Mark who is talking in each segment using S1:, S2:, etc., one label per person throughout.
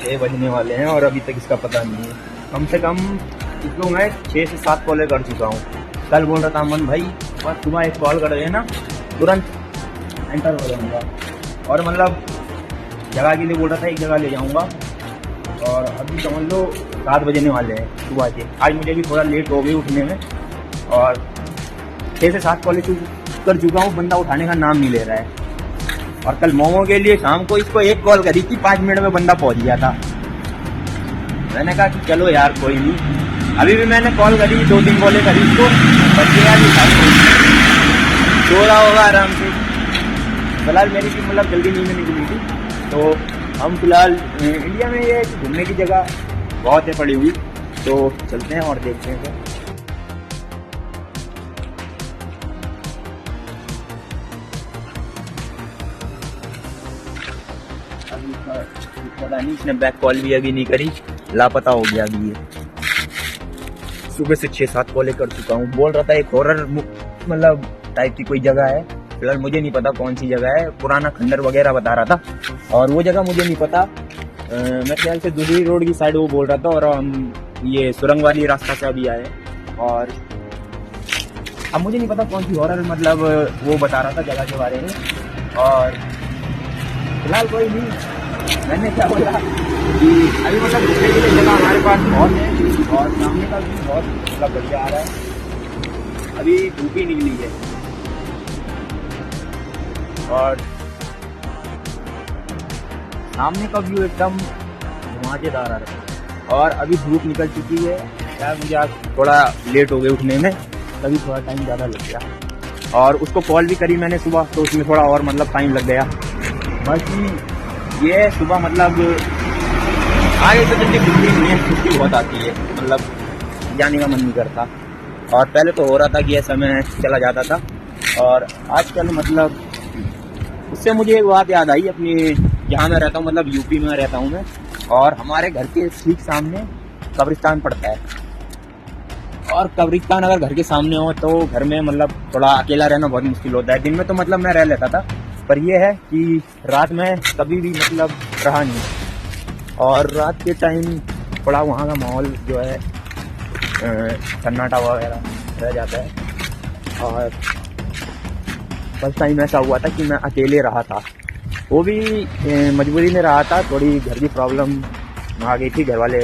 S1: 6 बजने वाले हैं और अभी तक इसका पता नहीं है। कम से कम इसको मैं 6 से 7 कॉलें कर चुका हूँ। कल बोल रहा था अमन भाई बस सुबह एक कॉल कर देना तुरंत एंटर हो जाऊँगा, और मतलब जगह के लिए बोल रहा था, एक जगह ले जाऊँगा। और अभी समझ लो 7 बजने वाले हैं सुबह के। आज मुझे भी थोड़ा लेट हो गई उठने में, और 6 से 7 कॉलेज कर चुका हूँ, बंदा उठाने का नाम नहीं ले रहा है। और कल मोमो के लिए शाम को इसको एक कॉल करी थी, 5 मिनट में बंदा पहुंच गया था। मैंने कहा कि चलो यार कोई नहीं। अभी भी मैंने कॉल करी, 2-3 कॉलें करी इसको, बच्चे यार सो रहा होगा आराम से। फिलहाल मेरी भी मतलब जल्दी नींद निकली थी, तो हम फिलहाल इंडिया में ये घूमने की जगह बहुत है पड़ी हुई, तो चलते हैं और देखते हैं। पता नहीं इसने बैक कॉल भी अभी नहीं करी, लापता हो गया अभी ये। सुबह से 6-7 कॉलें कर चुका हूँ। बोल रहा था एक हॉरर मतलब टाइप की कोई जगह है, फिलहाल मुझे नहीं पता कौन सी जगह है, पुराना खंडर वगैरह बता रहा था, और वो जगह मुझे नहीं पता। मेरे ख्याल से दूसरी रोड की साइड वो बोल रहा था, और हम ये सुरंग वाली रास्ता से अभी आए। और अब मुझे नहीं पता कौन सी हॉरर मतलब वो बता रहा था जगह के बारे में। और फिलहाल कोई नहीं, मैंने क्या बोला कि अभी मतलब घूमने के लिए जगह हमारे पास बहुत है, और सामने का भी बहुत मतलब बढ़िया आ रहा है। अभी धूप ही निकली है और सामने का व्यू एकदम धुआंधार आ रहा है, और अभी धूप निकल चुकी है। यार मुझे आज थोड़ा लेट हो गए उठने में, तभी थोड़ा टाइम ज़्यादा लग गया। और उसको कॉल भी करी मैंने सुबह, तो उसमें थोड़ा और मतलब टाइम लग गया। बाकी ये सुबह मतलब आगे तो जल्दी छुट्टी बहुत आती है, मतलब जाने का मन नहीं करता। और पहले तो हो रहा था कि ये समय चला जाता था, और आजकल मतलब उससे मुझे एक बात याद आई अपनी, जहाँ मैं रहता हूँ मतलब यूपी में रहता हूँ मैं, और हमारे घर के ठीक सामने कब्रिस्तान पड़ता है। और कब्रिस्तान अगर घर के सामने हो तो घर में मतलब थोड़ा अकेला रहना बहुत मुश्किल होता है। दिन में तो मतलब मैं रह लेता था, पर यह है कि रात में कभी भी मतलब रहा नहीं। और रात के टाइम थोड़ा वहाँ का माहौल जो है सन्नाटा वगैरह रह जाता है। और फर्स्ट टाइम ऐसा हुआ था कि मैं अकेले रहा था, वो भी मजबूरी में रहा था, थोड़ी घर की प्रॉब्लम आ गई थी। घर वाले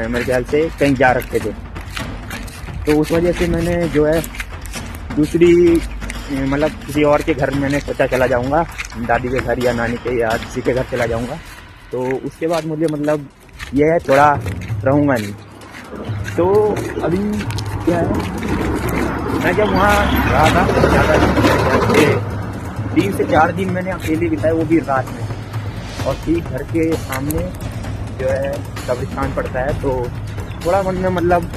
S1: मेरे ख्याल से कहीं जा रखे थे, तो उस वजह से मैंने जो है दूसरी मतलब किसी और के घर मैंने सोचा चला जाऊंगा, दादी के घर या नानी के या किसी के घर चला जाऊंगा। तो उसके बाद मुझे मतलब यह है थोड़ा रहूँगा नहीं। तो अभी क्या है, मैं जब वहाँ रहा था ज़्यादा 3 से 4 दिन मैंने अकेले बिताए, वो भी रात में। और ठीक घर के सामने जो है कब्रिस्तान पड़ता है, तो थोड़ा मन में मतलब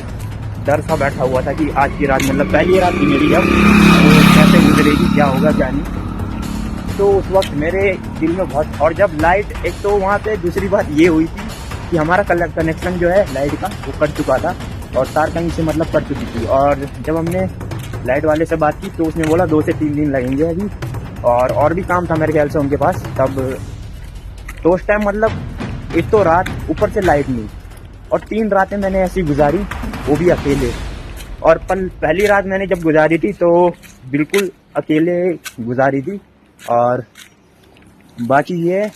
S1: डर सा बैठा हुआ था कि आज की रात मतलब पहली रात थी मेरी, जब तो कैसे गुजरेगी, क्या होगा क्या नहीं। तो उस वक्त मेरे दिल में बहुत, और जब लाइट, एक तो वहाँ पे दूसरी बात ये हुई थी कि हमारा कनेक्शन जो है लाइट का वो कट चुका था, और तार कहीं से मतलब कट चुकी थी। और जब हमने लाइट वाले से बात की तो उसने बोला 2 से 3 दिन लगेंगे अभी, और भी काम था मेरे ख्याल से उनके पास तब। तो उस टाइम मतलब एक तो रात, ऊपर से लाइट नहीं, और 3 रातें मैंने ऐसी गुजारी, वो भी अकेले। और पहली रात मैंने जब गुजारी थी तो बिल्कुल अकेले गुजारी थी। और बाकी ये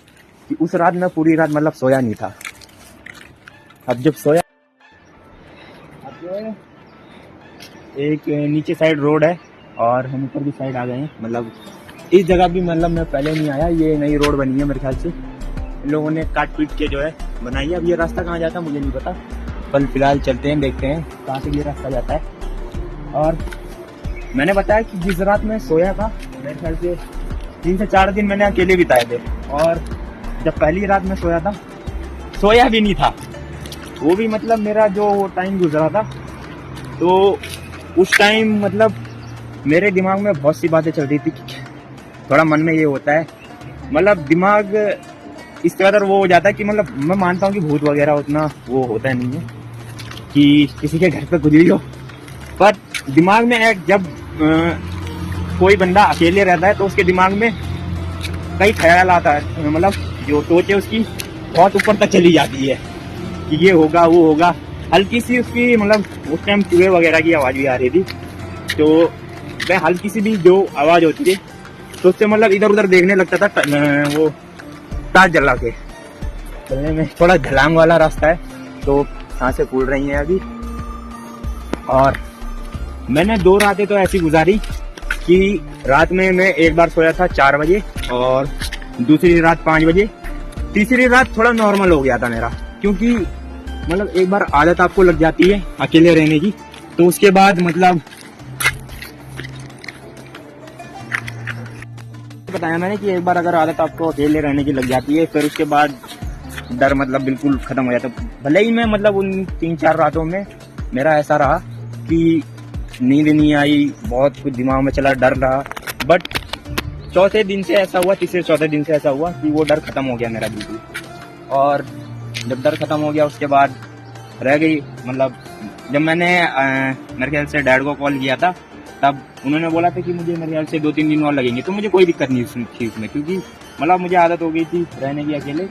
S1: कि उस रात मैं पूरी रात मतलब सोया नहीं था। अब जब सोया, अब जो है एक नीचे साइड रोड है और हम ऊपर की साइड आ गए हैं। मतलब इस जगह भी मतलब मैं पहले नहीं आया, ये नई रोड बनी है मेरे ख्याल से, इन लोगों ने काट पीट के जो है बनाई है। अब ये रास्ता कहाँ जाता है मुझे नहीं पता, कल फिलहाल चलते हैं, देखते हैं कहाँ से ये रास्ता जाता है। और मैंने बताया कि जिस रात में सोया था मेरे ख्याल से 3 से 4 दिन मैंने अकेले बिताए थे। और जब पहली रात में सोया था, सोया भी नहीं था, वो भी मतलब मेरा जो टाइम गुजरा था, तो उस टाइम मतलब मेरे दिमाग में बहुत सी बातें चल रही थी। थोड़ा मन में ये होता है, मतलब दिमाग इस कदर वो हो जाता है कि मतलब मैं मानता हूँ कि भूत वगैरह उतना वो होता नहीं है कि किसी के घर पे गुजरी हो, पर दिमाग में एक जब कोई बंदा अकेले रहता है तो उसके दिमाग में कई ख्याल आता है, मतलब जो सोच है उसकी बहुत ऊपर तक चली जाती है कि ये होगा वो होगा। हल्की सी उसकी मतलब उस टाइम चूहे वगैरह की आवाज भी आ रही थी, तो मैं हल्की सी भी जो आवाज होती थी तो उससे मतलब इधर उधर देखने लगता था। वो टार्च जला के चलने में थोड़ा ढलांग वाला रास्ता है, तो सांसें फूल रही हैं अभी। और मैंने 2 रातें तो ऐसी गुजारी कि रात में मैं एक बार सोया था 4 बजे और दूसरी रात 5 बजे, तीसरी रात थोड़ा नॉर्मल हो गया था मेरा, क्योंकि मतलब एक बार आदत आपको लग जाती है अकेले रहने की, तो उसके बाद मतलब बताया मैंने कि एक बार अगर आदत आपको अकेले रहने की लग जाती है फिर उसके बाद डर मतलब बिल्कुल खत्म हो जाता है। भले ही मैं मतलब उन 3-4 रातों में मेरा ऐसा रहा कि नींद नहीं आई, बहुत कुछ दिमाग में चला, डर रहा, बट चौथे दिन से ऐसा हुआ, तीसरे चौथे दिन से ऐसा हुआ कि वो डर खत्म हो गया मेरा बिल्कुल। और जब डर खत्म हो गया उसके बाद रह गई मतलब जब मैंने मेरे ख्याल से डैड को कॉल किया था तब उन्होंने बोला था कि मुझे मेरे ख्याल से 2-3 दिन और लगेंगे, तो मुझे कोई दिक्कत नहीं थी उसमें, क्योंकि मतलब मुझे आदत हो गई थी रहने की अकेले,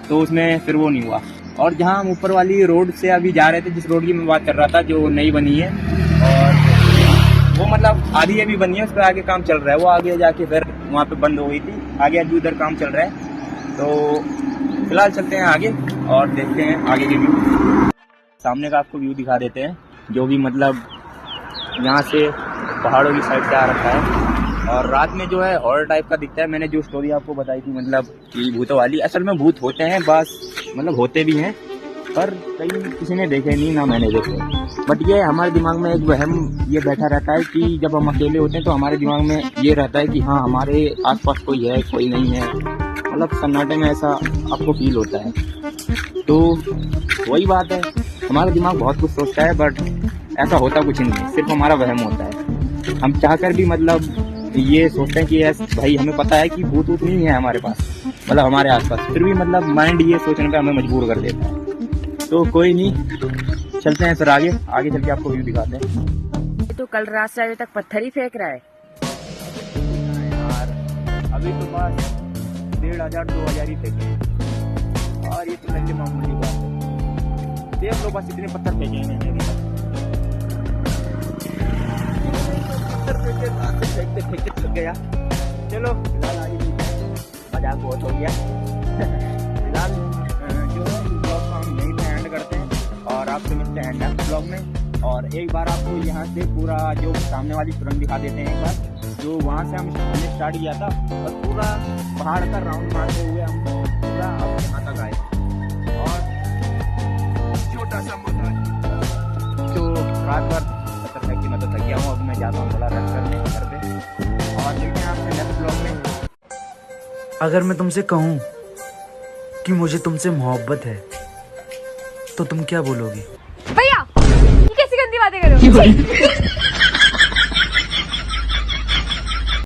S1: तो उसमें फिर वो नहीं हुआ। और जहाँ हम ऊपर वाली रोड से अभी जा रहे थे, जिस रोड की मैं बात कर रहा था जो नई बनी है और वो मतलब आधी अभी बनी है, उस पर आगे काम चल रहा है, वो आगे जाके फिर वहाँ पे बंद हो गई थी, आगे अभी उधर काम चल रहा है। तो फिलहाल चलते हैं आगे और देखते हैं आगे के व्यू। सामने का आपको व्यू दिखा देते हैं, जो भी मतलब यहाँ से पहाड़ों की साइड से आ रखा है और रात में जो है हॉरर टाइप का दिखता है। मैंने जो स्टोरी आपको बताई थी मतलब कि भूतों वाली, असल में भूत होते हैं, बस मतलब होते भी हैं पर कहीं किसी ने देखे नहीं, ना मैंने देखे। बट ये हमारे दिमाग में एक वहम ये बैठा रहता है कि जब हम अकेले होते हैं तो हमारे दिमाग में ये रहता है कि हाँ हमारे आसपास कोई है कोई नहीं है, मतलब सन्नाटे में ऐसा आपको फील होता है। तो वही बात है, हमारा दिमाग बहुत कुछ सोचता है बट ऐसा होता कुछ नहीं है, सिर्फ हमारा वहम होता है। हम चाहकर भी मतलब ये सोचते हैं कि भाई हमें पता है कि भूत वूत नहीं है हमारे पास, मतलब हमारे आसपास, फिर भी मतलब माइंड ये सोचने पे हमें मजबूर कर देता है। तो कोई नहीं, चलते हैं फिर आगे चल के आपको व्यू दिखाते हैं।
S2: तो कल रात से अभी तक पत्थर ही फेंक रहा है
S1: यार, अभी तो बस 1500-2000 ही फेंके और ये तो लगे मामूली बात है। देख लो बस इतने पत्थर फेंके हैं मैंने अभी तक। फेंकते थक गया। चलो फिलहाल आगे मजाक बहुत हो गया। फिलहाल जो है ब्लॉग को हम यहीं पे एंड करते हैं और आपसे मिलते हैं नेक्स्ट ब्लॉग में। और एक बार आपको यहाँ से पूरा जो सामने वाली सुरंग दिखा देते हैं एक बार, जो वहाँ से हमने स्टार्ट किया था और पूरा पहाड़ का राउंड मारते हुए हम पूरा अब यहाँ तक आए। और छोटा सा तो रात भर की मदद लग गया हूँ, अब मैं जाता हूँ थोड़ा रेस्ट करने घर पे और मिलते हैं आपसे नेक्स्ट ब्लॉग में।
S3: अगर मैं तुमसे कहूँ कि मुझे तुमसे मोहब्बत है तो तुम क्या बोलोगी?
S2: भैया ये कैसी गंदी बातें कर रहे हो?